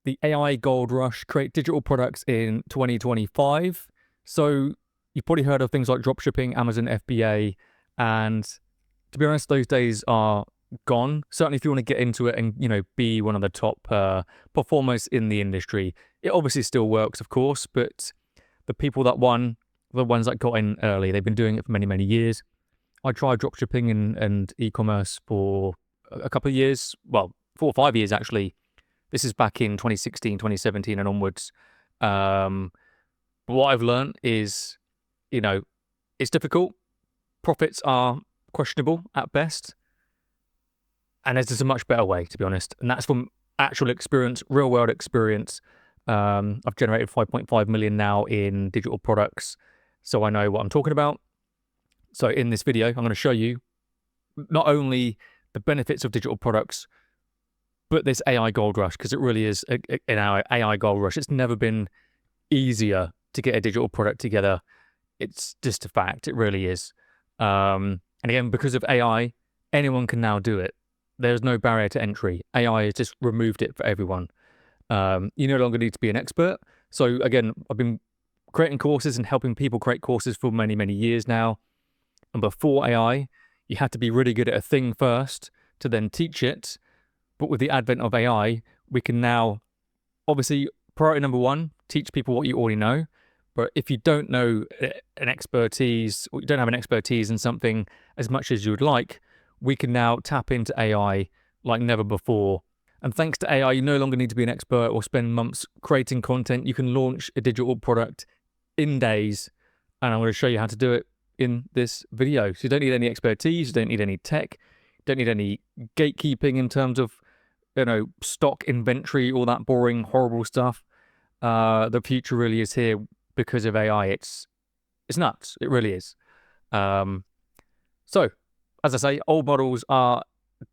the AI gold rush, create digital products in 2025. So you've probably heard of things like dropshipping, Amazon FBA, and to be honest, those days are gone. Certainly if you want to get into it and, be one of the top performers in the industry, it obviously still works, of course, but the people that won, the ones that got in early, they've been doing it for many, many years. I tried dropshipping and e-commerce for a couple of years, well, 4 or 5 years actually. This is back in 2016, 2017 and onwards. What I've learned is, it's difficult. Profits are questionable at best. And there's just a much better way, to be honest. And that's from actual experience, real world experience. I've generated 5.5 million now in digital products, so I know what I'm talking about. So in this video, I'm going to show you not only the benefits of digital products, but this AI gold rush, because it really is an AI gold rush. It's never been easier to get a digital product together. It's just a fact. It really is. And again, because of AI, anyone can now do it. There's no barrier to entry. AI has just removed it for everyone. You no longer need to be an expert. So again, I've been creating courses and helping people create courses for many, many years now. And before AI, you had to be really good at a thing first to then teach it. But with the advent of AI, we can now, obviously, priority number one, teach people what you already know. But if you don't know an expertise, or you don't have an expertise in something as much as you would like, we can now tap into AI like never before. And thanks to AI, you no longer need to be an expert or spend months creating content. You can launch a digital product in days. And I'm going to show you how to do it in this video. So you don't need any expertise, you don't need any tech, you don't need any gatekeeping in terms of, stock inventory, all that boring, horrible stuff. The future really is here because of AI. It's nuts. It really is. So, as I say, old models are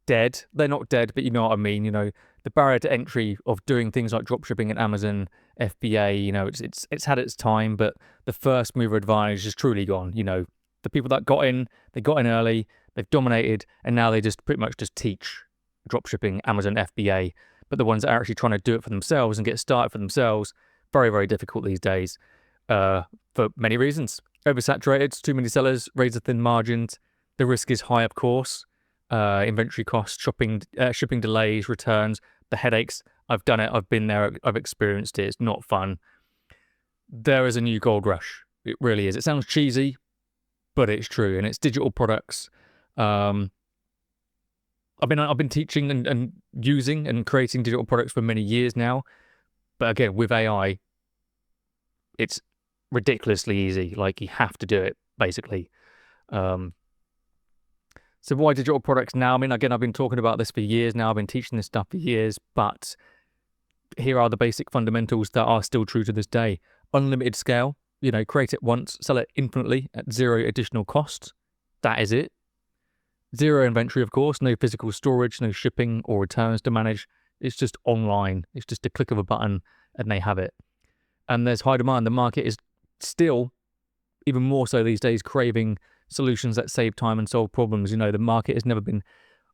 dead. They're not dead, but you know what I mean. The barrier to entry of doing things like dropshipping and Amazon FBA, it's had its time, but the first mover advantage is truly gone. The people that got in, they got in early, they've dominated, and now they just pretty much just teach dropshipping, Amazon FBA. But the ones that are actually trying to do it for themselves and get started for themselves, very, very difficult these days for many reasons. Oversaturated, too many sellers, razor thin margins. The risk is high, of course. Inventory costs, shipping delays, returns, the headaches. I've done it. I've been there. I've experienced it. It's not fun. There is a new gold rush. It really is. It sounds cheesy, but it's true. And it's digital products. I've been teaching and using and creating digital products for many years now. But again, with AI, it's ridiculously easy. Like, you have to do it, basically. So why digital products now? I mean, again, I've been talking about this for years now. I've been teaching this stuff for years, but here are the basic fundamentals that are still true to this day. Unlimited scale, create it once, sell it infinitely at zero additional cost. That is it. Zero inventory, of course, no physical storage, no shipping or returns to manage. It's just online. It's just a click of a button and they have it. And there's high demand. The market is still, even more so these days, craving solutions that save time and solve problems. The market has never been,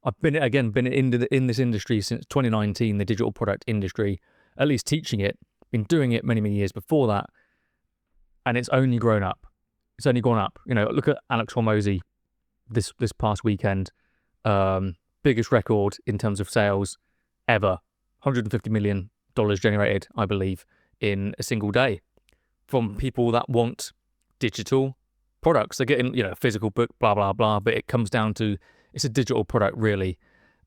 I've been in this industry since 2019, the digital product industry, at least teaching it, been doing it many, many years before that. And it's only grown up. It's only gone up. Look at Alex Hormozy this past weekend. Biggest record in terms of sales ever. $150 million generated, I believe, in a single day from people that want digital products. They're getting, physical book, blah, blah, blah, but it comes down to, it's a digital product, really.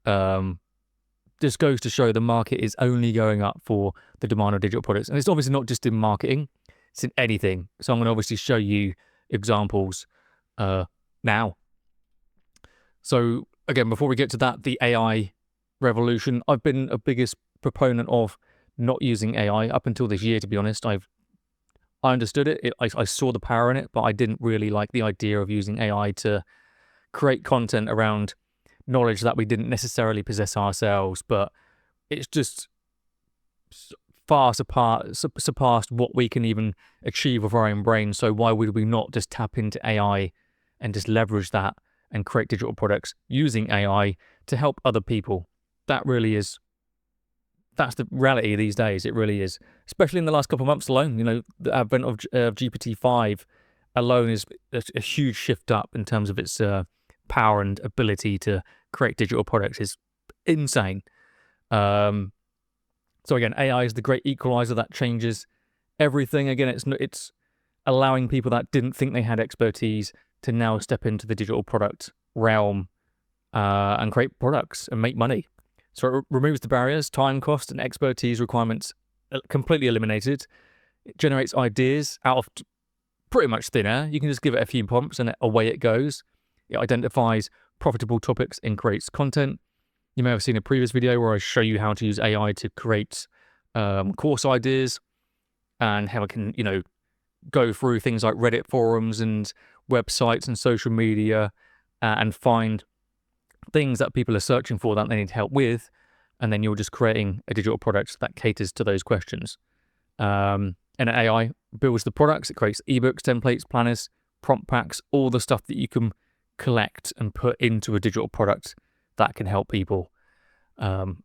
This goes to show the market is only going up for the demand of digital products. And it's obviously not just in marketing, it's in anything. So I'm going to obviously show you examples now. So again, before we get to that, the AI revolution, I've been a biggest proponent of not using AI up until this year, to be honest. I understood it. I saw the power in it, but I didn't really like the idea of using AI to create content around knowledge that we didn't necessarily possess ourselves. But it's just far surpassed what we can even achieve with our own brain. So why would we not just tap into AI and just leverage that and create digital products using AI to help other people? That really is that's the reality these days. It really is, especially in the last couple of months alone. You know, the advent of GPT-5 alone is a huge shift up in terms of its power and ability to create digital products is insane. So again, AI is the great equalizer that changes everything. Again, it's allowing people that didn't think they had expertise to now step into the digital product realm and create products and make money. So it removes the barriers, time, cost, and expertise requirements completely eliminated. It generates ideas out of pretty much thin air. You can just give it a few prompts and away it goes. It identifies profitable topics and creates content. You may have seen a previous video where I show you how to use AI to create course ideas and how it can, go through things like Reddit forums and websites and social media and find things that people are searching for that they need help with, and then you're just creating a digital product that caters to those questions. And AI builds the products. It creates ebooks, templates, planners, prompt packs, all the stuff that you can collect and put into a digital product that can help people. So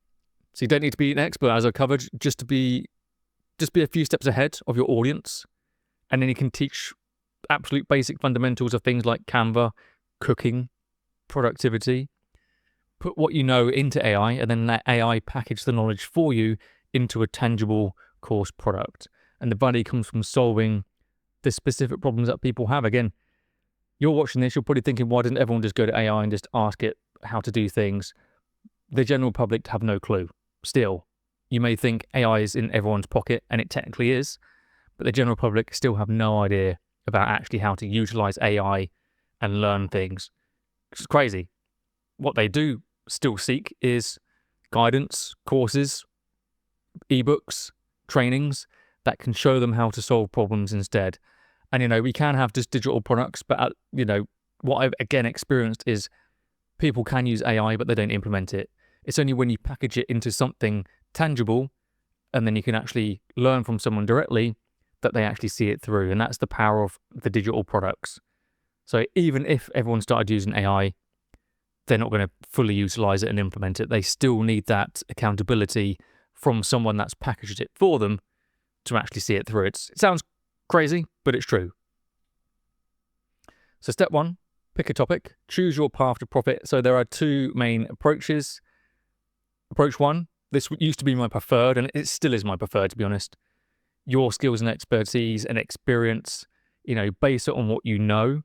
you don't need to be an expert, as I covered, just be a few steps ahead of your audience, and then you can teach absolute basic fundamentals of things like Canva, cooking, productivity. Put what you know into AI, and then let AI package the knowledge for you into a tangible course product. And the value comes from solving the specific problems that people have. Again, you're watching this, you're probably thinking, why didn't everyone just go to AI and just ask it how to do things? The general public have no clue. Still, you may think AI is in everyone's pocket, and it technically is, but the general public still have no idea about actually how to utilize AI and learn things. It's crazy. What they do still seek is guidance, courses, ebooks, trainings that can show them how to solve problems instead. And, we can have just digital products, but, what I've again experienced is people can use AI, but they don't implement it. It's only when you package it into something tangible and then you can actually learn from someone directly that they actually see it through. And that's the power of the digital products. So even if everyone started using AI, they're not going to fully utilize it and implement it. They still need that accountability from someone that's packaged it for them to actually see it through. It sounds crazy, but it's true. So step 1, pick a topic, choose your path to profit. So there are 2 main approaches. Approach 1, this used to be my preferred, and it still is my preferred, to be honest. Your skills and expertise and experience, base it on what you know.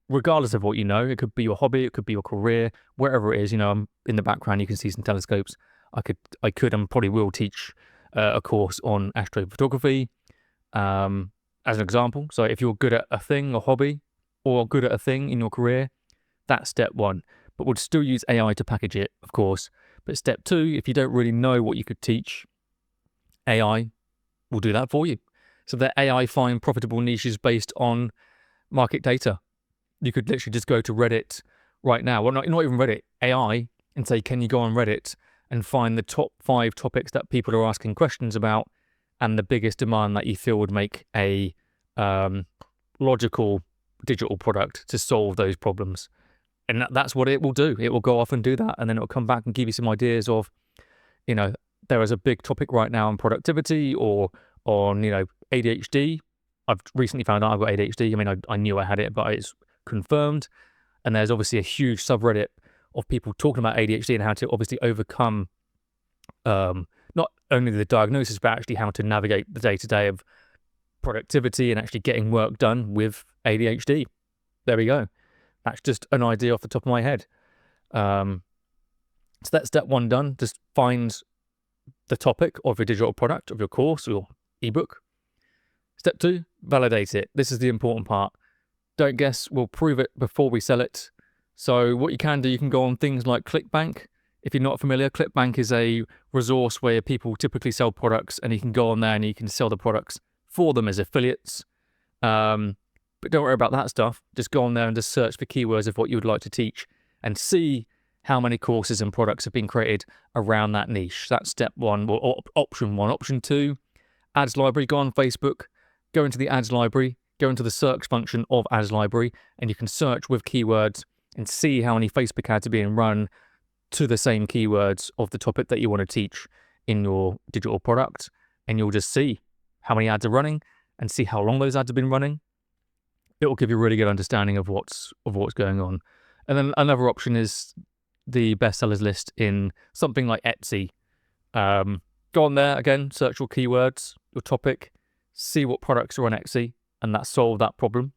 Regardless of what you know, it could be your hobby, it could be your career, wherever it is. I'm in the background, you can see some telescopes. I could and probably will teach a course on astrophotography as an example. So if you're good at a thing, a hobby, or good at a thing in your career, that's step 1. But we'll still use AI to package it, of course. But step 2, if you don't really know what you could teach, AI will do that for you. So that AI find profitable niches based on market data. You could literally just go to Reddit right now. Well, not even Reddit, AI, and say, can you go on Reddit and find the top 5 topics that people are asking questions about and the biggest demand that you feel would make a logical digital product to solve those problems. And that's what it will do. It will go off and do that, and then it will come back and give you some ideas of, there is a big topic right now on productivity or on, ADHD. I've recently found out I've got ADHD. I mean, I knew I had it, but it's confirmed. And there's obviously a huge subreddit of people talking about ADHD and how to obviously overcome not only the diagnosis, but actually how to navigate the day-to-day of productivity and actually getting work done with ADHD. There we go. That's just an idea off the top of my head. So that's step 1 done. Just find the topic of your digital product, of your course or your ebook. Step 2, validate it. This is the important part. Don't guess, we'll prove it before we sell it. So what you can do, you can go on things like ClickBank. If you're not familiar, ClickBank is a resource where people typically sell products, and you can go on there and you can sell the products for them as affiliates. But don't worry about that stuff. Just go on there and just search for keywords of what you would like to teach and see how many courses and products have been created around that niche. That's step 1, or option 1. Option 2, ads library. Go on Facebook, go into the ads library, go into the search function of ads library, and you can search with keywords and see how many Facebook ads are being run to the same keywords of the topic that you want to teach. in your digital product, and you'll just see how many ads are running and see how long those ads have been running. It will give you a really good understanding of what's going on. And then another option is the bestsellers list in something like Etsy. Go on there again, search your keywords, your topic, see what products are on Etsy, and that solve that problem.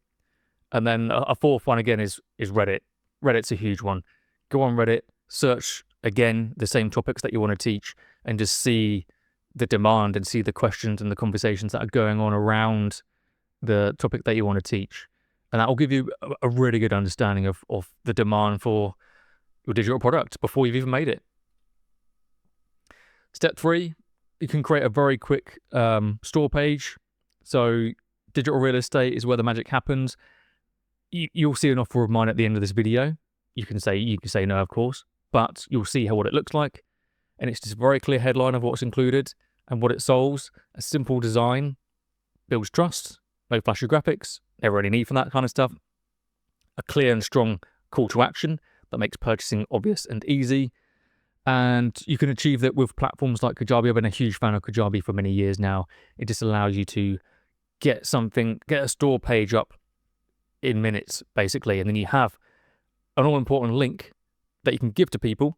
And then a fourth one again is Reddit. Reddit's a huge one. Go on Reddit, search again the same topics that you want to teach, and just see the demand and see the questions and the conversations that are going on around the topic that you want to teach. And that will give you a really good understanding of the demand for your digital product before you've even made it. Step 3, you can create a very quick store page. So digital real estate is where the magic happens. You'll see an offer of mine at the end of this video. You can say no, of course, but you'll see what it looks like. And it's just a very clear headline of what's included and what it solves. A simple design builds trust, no flashy graphics, never any need for that kind of stuff. A clear and strong call to action that makes purchasing obvious and easy. And you can achieve that with platforms like Kajabi. I've been a huge fan of Kajabi for many years now. It just allows you to get a store page up in minutes, basically. And then you have an all-important link that you can give to people.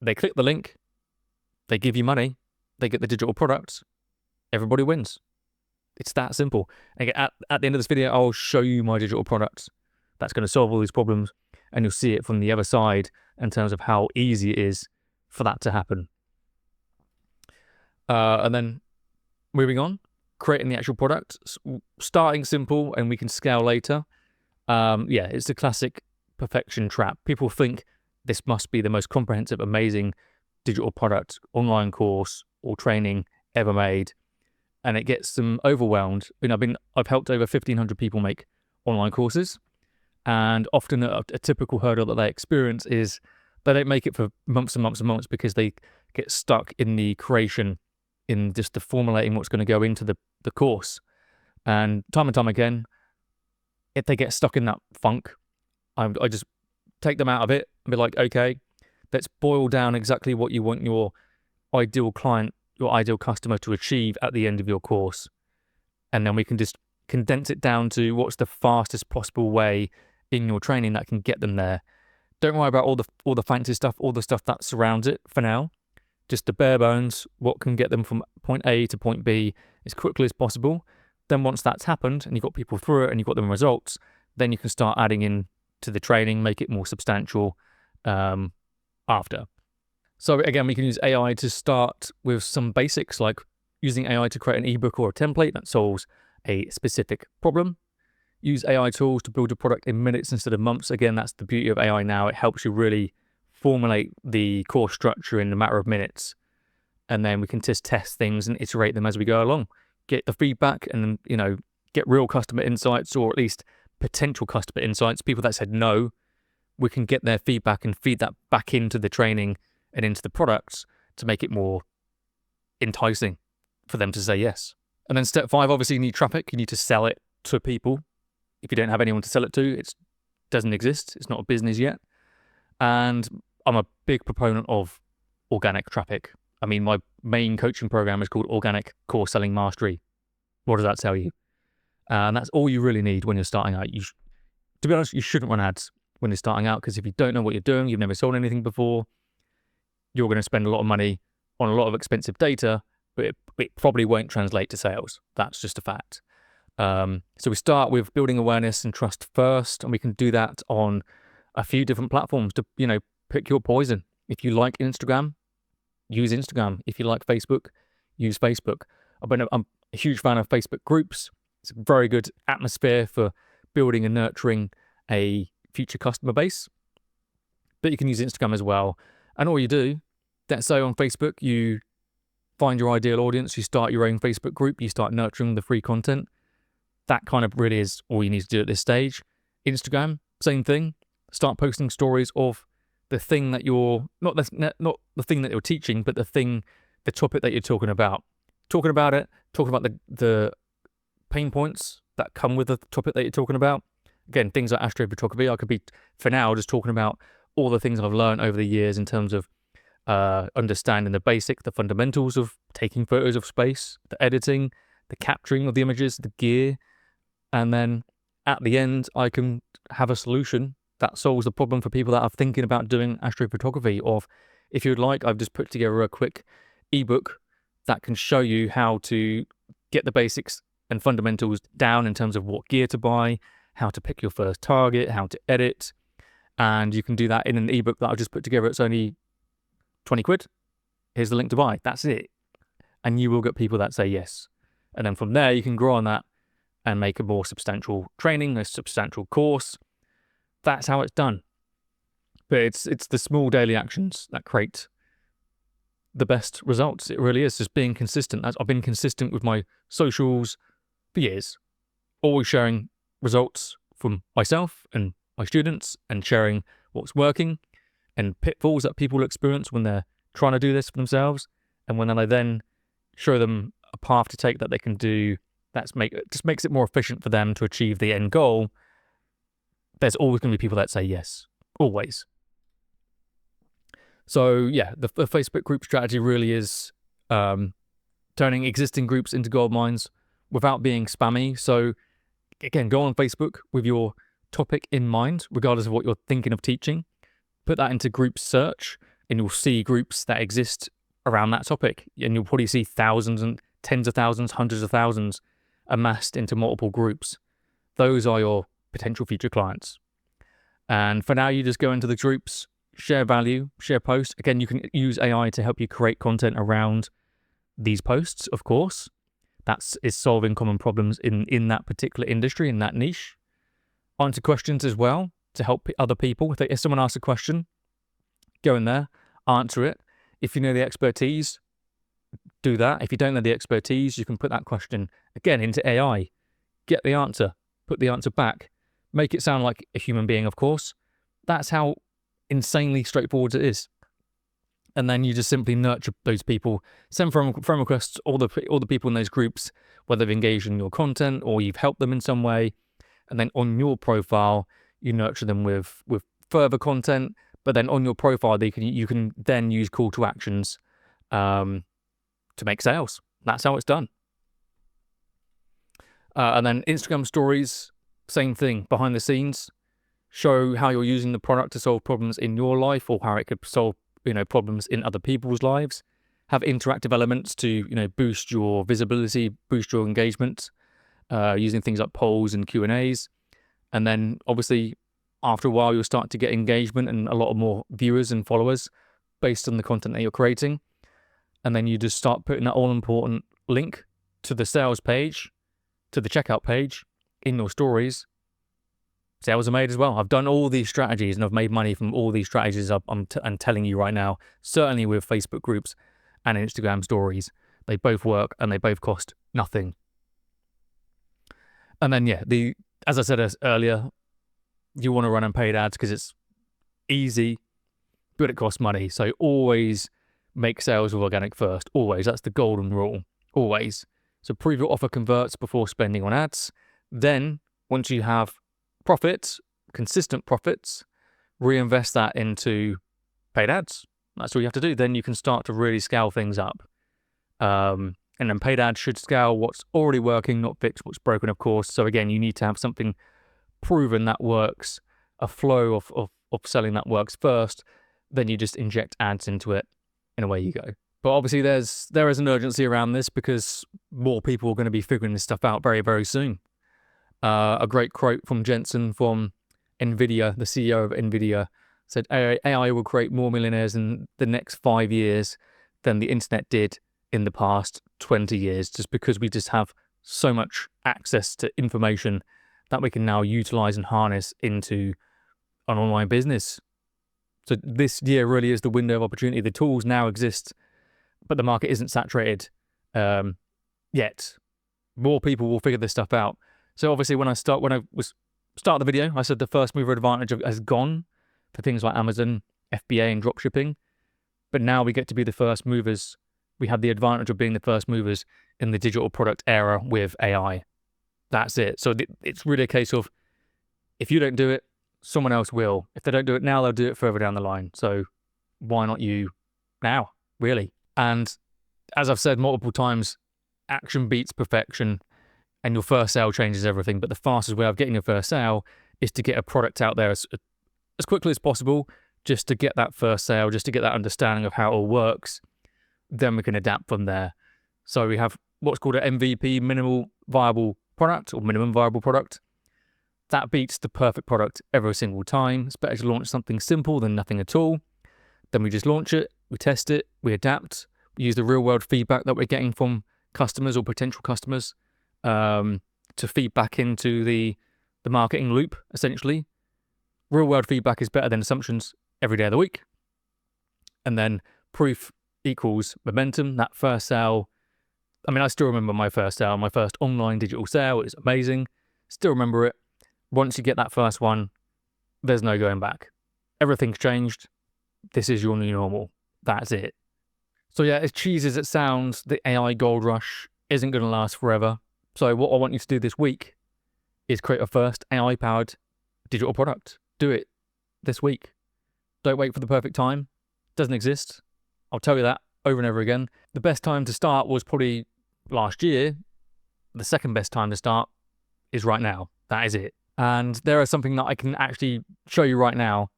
They click the link, they give you money, they get the digital products, everybody wins. It's that simple. And at the end of this video, I'll show you my digital products. That's going to solve all these problems, and you'll see it from the other side in terms of how easy it is for that to happen. And then moving on, creating the actual product, starting simple, and we can scale later. Yeah, it's a classic perfection trap. People think this must be the most comprehensive, amazing digital product, online course, or training ever made, and it gets them overwhelmed. I've helped over 1,500 people make online courses, and often a typical hurdle that they experience is they don't make it for months and months and months because they get stuck in the creation, in just the formulating what's going to go into the course. And time again, if they get stuck in that funk, I just take them out of it and be like, okay, let's boil down exactly what you want your ideal client, your ideal customer to achieve at the end of your course. And then we can just condense it down to what's the fastest possible way in your training that can get them there. Don't worry about all the fancy stuff, all the stuff that surrounds it for now. Just the bare bones, what can get them from point A to point B as quickly as possible. Then once that's happened and you've got people through it and you've got them results, then you can start adding in to the training, make it more substantial after. So again, we can use AI to start with some basics, like using AI to create an ebook or a template that solves a specific problem. Use AI tools to build a product in minutes instead of months. Again, that's the beauty of AI now. It helps you really formulate the course structure in a matter of minutes. And then we can just test things and iterate them as we go along. Get the feedback and, get real customer insights, or at least potential customer insights. People that said no, we can get their feedback and feed that back into the training and into the products to make it more enticing for them to say yes. And then step 5, obviously you need traffic. You need to sell it to people. If you don't have anyone to sell it to, it doesn't exist. It's not a business yet. And I'm a big proponent of organic traffic. I mean, my main coaching program is called Organic Course Selling Mastery. What does that tell you? And that's all you really need when you're starting out. To be honest, you shouldn't run ads when you're starting out, because if you don't know what you're doing, you've never sold anything before, you're going to spend a lot of money on a lot of expensive data, but it probably won't translate to sales. That's just a fact. So we start with building awareness and trust first, and we can do that on a few different platforms to, pick your poison. If you like Instagram, use Instagram. If you like Facebook, use Facebook. I'm a huge fan of Facebook groups. It's a very good atmosphere for building and nurturing a future customer base. But you can use Instagram as well. And all you do, let's say on Facebook, you find your ideal audience, you start your own Facebook group, you start nurturing the free content. That kind of really is all you need to do at this stage. Instagram, same thing. Start posting stories of the thing that you're, not the thing that you're teaching, but the topic that you're talking about. Talking about the pain points that come with the topic that you're talking about. Again, things like astrophotography. I could be, for now, just talking about all the things I've learned over the years in terms of understanding the fundamentals of taking photos of space, the editing, the capturing of the images, the gear, and then at the end, I can have a solution that solves the problem for people that are thinking about doing astrophotography. Or if you'd like, I've just put together a quick ebook that can show you how to get the basics and fundamentals down in terms of what gear to buy, how to pick your first target, how to edit. And you can do that in an ebook that I've just put together. It's only 20 quid. Here's the link to buy. That's it. And you will get people that say yes. And then from there, you can grow on that and make a more substantial training, a substantial course. That's how it's done. But it's the small daily actions that create the best results. It really is just being consistent. I've been consistent with my socials for years, always sharing results from myself and my students and sharing what's working and pitfalls that people experience when they're trying to do this for themselves. And when I then show them a path to take that they can do, just makes it more efficient for them to achieve the end goal. There's always going to be people that say yes, always. So yeah, the Facebook group strategy really is turning existing groups into gold mines without being spammy. So again, go on Facebook with your topic in mind, regardless of what you're thinking of teaching. Put that into group search and you'll see groups that exist around that topic. And you'll probably see thousands and tens of thousands, hundreds of thousands amassed into multiple groups. Those are your potential future clients. And for now, you just go into the groups, share value, share posts. Again, you can use AI to help you create content around these posts, of course. That is solving common problems in that particular industry, in that niche. Answer questions as well to help other people. If someone asks a question, go in there, answer it. If you know the expertise, do that. If you don't know the expertise, you can put that question again into AI. Get the answer, put the answer back. Make it sound like a human being, of course. That's how insanely straightforward it is. And then you just simply nurture those people. Send friend requests, all the people in those groups, whether they've engaged in your content or you've helped them in some way. And then on your profile, you nurture them with further content. But then on your profile, you can then use call to actions to make sales. That's how it's done. And then Instagram stories, same thing, behind the scenes. Show how you're using the product to solve problems in your life or how it could solve problems in other people's lives. Have interactive elements to boost your visibility, boost your engagement, using things like polls and Q&As. And then obviously after a while you'll start to get engagement and a lot more viewers and followers based on the content that you're creating. And then you just start putting that all important link to the sales page, to the checkout page in your stories. Sales are made as well. I've done all these strategies and I've made money from all these strategies I'm telling you right now. Certainly with Facebook groups and Instagram stories. They both work and they both cost nothing. And then, as I said earlier, you want to run unpaid ads because it's easy, but it costs money. So always make sales with organic first. Always. That's the golden rule. Always. So prove your offer converts before spending on ads. Then, once you have profits, consistent profits, reinvest that into paid ads. That's all you have to do. Then you can start to really scale things up. And then paid ads should scale what's already working, not fix what's broken, of course. So again, you need to have something proven that works, a flow of selling that works first. Then you just inject ads into it and away you go. But obviously there is an urgency around this because more people are going to be figuring this stuff out very, very soon. A great quote from Jensen from NVIDIA, the CEO of NVIDIA, said AI will create more millionaires in the next 5 years than the internet did in the past 20 years, just because we just have so much access to information that we can now utilize and harness into an online business. So this year really is the window of opportunity. The tools now exist, but the market isn't saturated yet. More people will figure this stuff out. So obviously when I start the video, I said the first mover advantage has gone for things like Amazon, FBA and dropshipping. But now we get to be the first movers. We have the advantage of being the first movers in the digital product era with AI. That's it. So it's really a case of if you don't do it, someone else will. If they don't do it now, they'll do it further down the line. So why not you now, really. And as I've said multiple times, action beats perfection, and your first sale changes everything. But the fastest way of getting your first sale is to get a product out there as quickly as possible, just to get that first sale, just to get that understanding of how it all works. Then we can adapt from there. So we have what's called an MVP, minimal viable product, or minimum viable product. That beats the perfect product every single time. It's better to launch something simple than nothing at all. Then we just launch it, we test it, we adapt, we use the real world feedback that we're getting from customers or potential customers to feed back into the marketing loop, essentially. Real world feedback is better than assumptions every day of the week. And then proof equals momentum. That first sale, I mean, I still remember my first sale, my first online digital sale. It was amazing. Still remember it. Once you get that first one, there's no going back. Everything's changed. This is your new normal. That's it. So yeah, as cheesy as it sounds, the AI gold rush isn't going to last forever. So what I want you to do this week is create a first AI-powered digital product. Do it this week. Don't wait for the perfect time. It doesn't exist. I'll tell you that over and over again. The best time to start was probably last year. The second best time to start is right now. That is it. And there is something that I can actually show you right now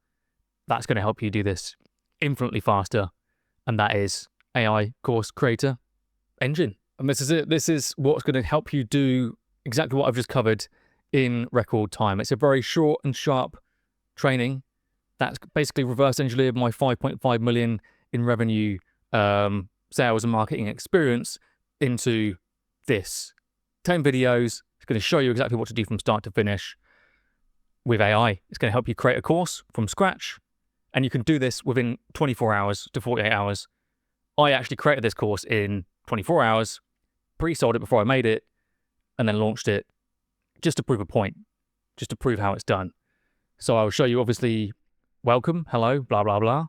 that's going to help you do this infinitely faster. And that is AI Course Creator Engine. And this is it. This is what's going to help you do exactly what I've just covered in record time. It's a very short and sharp training that's basically reverse engineered my 5.5 million in revenue sales and marketing experience into this. 10 videos. It's going to show you exactly what to do from start to finish with AI. It's going to help you create a course from scratch. And you can do this within 24 hours to 48 hours. I actually created this course in 24 hours, pre-sold it before I made it, and then launched it just to prove a point, just to prove how it's done. So I'll show you, obviously, welcome, hello, blah, blah, blah.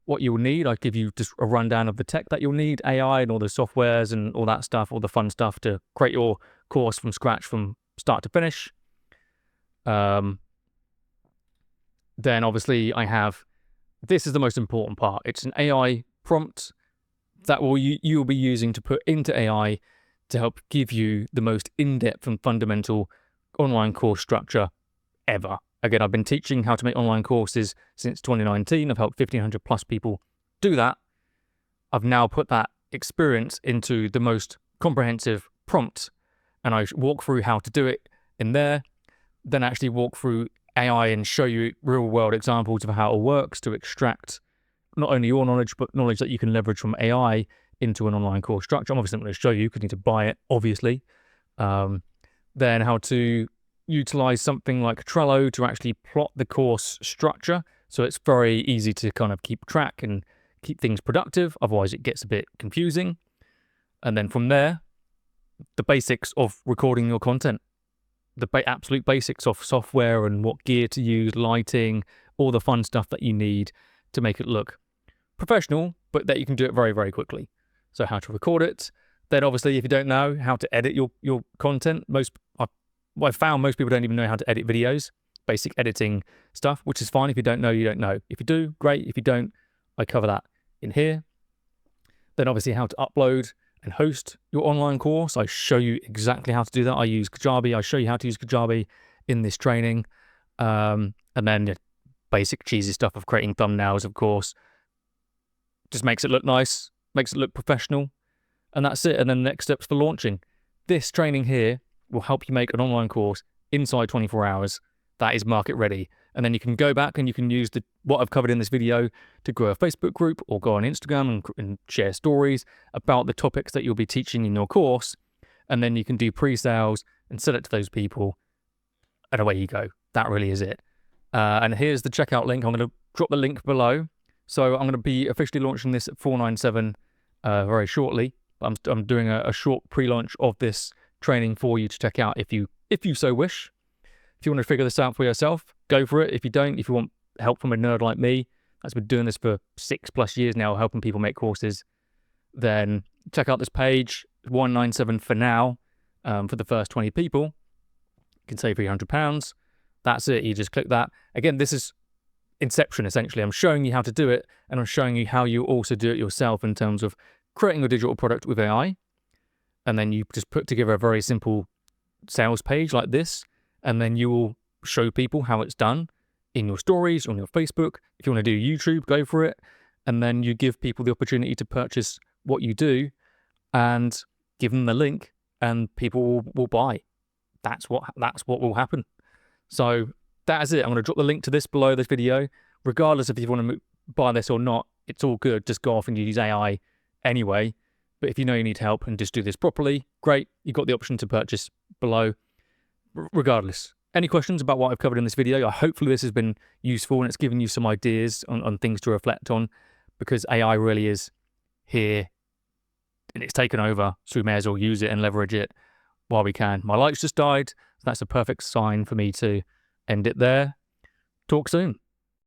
What you'll need, I'll give you just a rundown of the tech that you'll need, AI and all the softwares and all that stuff, all the fun stuff to create your course from scratch, from start to finish. Then obviously I have, this is the most important part. It's an AI prompt that you will be using to put into AI to help give you the most in-depth and fundamental online course structure ever. Again, I've been teaching how to make online courses since 2019. I've helped 1,500 plus people do that. I've now put that experience into the most comprehensive prompt, and I walk through how to do it in there, then actually walk through AI and show you real world examples of how it works to extract not only your knowledge, but knowledge that you can leverage from AI into an online course structure. I'm obviously not going to show you because you need to buy it, obviously. Then how to utilize something like Trello to actually plot the course structure. So it's very easy to kind of keep track and keep things productive. Otherwise it gets a bit confusing. And then from there, the basics of recording your content, the absolute basics of software and what gear to use, lighting, all the fun stuff that you need to make it look professional, but that you can do it very, very quickly. So how to record it. Then obviously, if you don't know how to edit your content, I've found most people don't even know how to edit videos, basic editing stuff, which is fine. If you don't know, you don't know. If you do, great. If you don't, I cover that in here. Then obviously how to upload and host your online course. I show you exactly how to do that. I use Kajabi. I show you how to use Kajabi in this training. And then the basic cheesy stuff of creating thumbnails, of course. Just makes it look nice, makes it look professional. And that's it. And then the next steps for launching. This training here will help you make an online course inside 24 hours that is market ready. And then you can go back and you can use what I've covered in this video to grow a Facebook group or go on Instagram and share stories about the topics that you'll be teaching in your course. And then you can do pre-sales and sell it to those people. And away you go. That really is it. And here's the checkout link. I'm going to drop the link below. So I'm going to be officially launching this at $497 very shortly. I'm doing a short pre-launch of this training for you to check out if you so wish. If you want to figure this out for yourself, go for it. If you don't, if you want help from a nerd like me that's been doing this for 6+ years now, helping people make courses, then check out this page. $197 for now. For the first 20 people, you can save £300. That's it. You just click that. Again, this is inception, essentially. I'm showing you how to do it, and I'm showing you how you also do it yourself in terms of creating a digital product with AI. And then you just put together a very simple sales page like this, and then you will show people how it's done in your stories, on your Facebook. If you want to do YouTube, go for it. And then you give people the opportunity to purchase what you do and give them the link, and people will buy. That's what will happen. So that is it. I'm going to drop the link to this below this video. Regardless if you want to buy this or not, it's all good. Just go off and use AI anyway. But if you know you need help and just do this properly, great. You've got the option to purchase below. Regardless, any questions about what I've covered in this video? Hopefully this has been useful and it's given you some ideas on things to reflect on, because AI really is here and it's taken over, so we may as well use it and leverage it while we can. My lights just died, so that's a perfect sign for me to end it there. Talk soon.